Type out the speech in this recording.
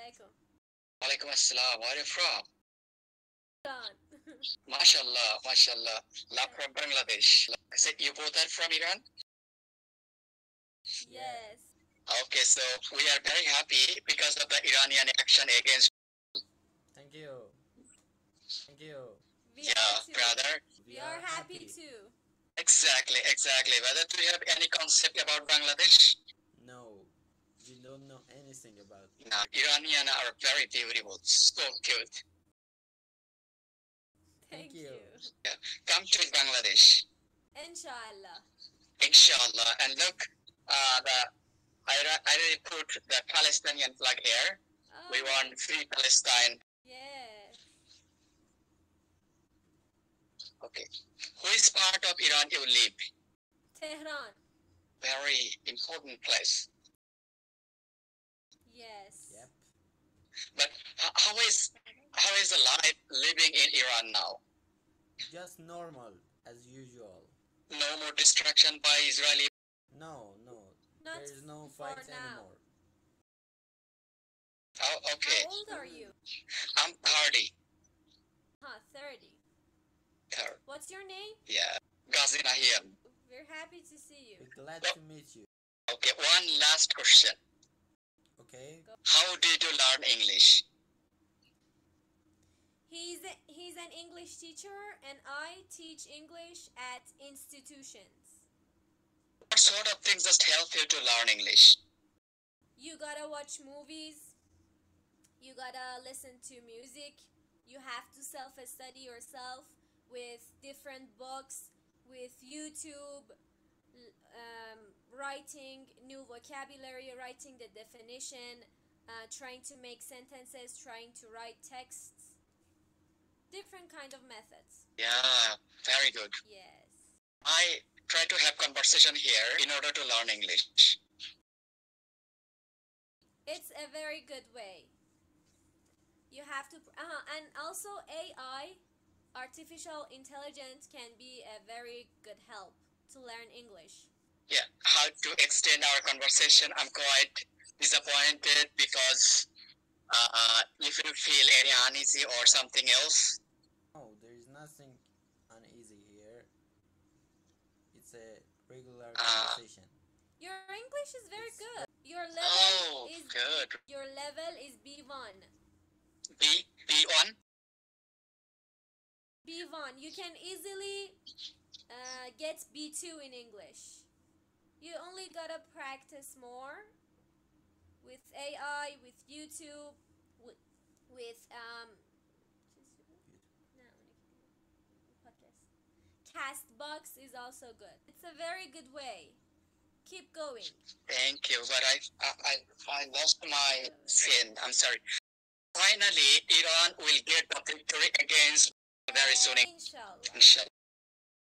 alaikum. Walaikum assalam. Where are you from? Iran. MashaAllah, MashaAllah. Love from Bangladesh. So you both are from Iran? Yes. Okay, so we are very happy because of the Iranian action against. Thank you. Thank you. We Yeah, are too. brother. We are happy too. Exactly, exactly. Whether do you have any concept about Bangladesh? No, we don't know anything about it. No, Iranian are very beautiful, so cute. Thank Thank you. Yeah. Come to Bangladesh, Inshallah. inshallah. And look, I already put the Palestinian flag here. Oh, We want free Palestine. yes. Okay. Who is part of Iran you live? Tehran. Very important place. Yes. Yep. But how is the life living in Iran now? Just normal, as usual. No more destruction by Israeli. No, Not there is no for fights now. anymore. Oh, okay. How old are you? I'm 30. Huh, 30. Third. What's your name? Yeah. Gazi Nahian. We're happy to see you. We're glad to meet you. Okay. One last question. Okay? How did you learn English? He's an English teacher and I teach English at institutions. What sort of things just help you to learn English? You gotta watch movies. You gotta listen to music. You have to self-study yourself with different books, with YouTube, writing new vocabulary, writing the definition, trying to make sentences, trying to write texts. Different kind of methods. Yeah, very good. Yes. I try to have conversation here in order to learn English. It's a very good way. You have to, and also AI, artificial intelligence, can be a very good help to learn English. Yeah, how to extend our conversation? I'm quite disappointed because if you feel any uneasy or something else. No, there is nothing uneasy here. It's a regular conversation. Your English is very It's good. Your level is good. Your level is B1. B1? B1. You can easily get B2 in English. You only gotta practice more with AI, with YouTube, with Castbox is also good. It's a very good way. Keep going. Thank you, but I lost my fin. I'm sorry. Finally, Iran will get the victory against very soon. Inshallah. Inshallah.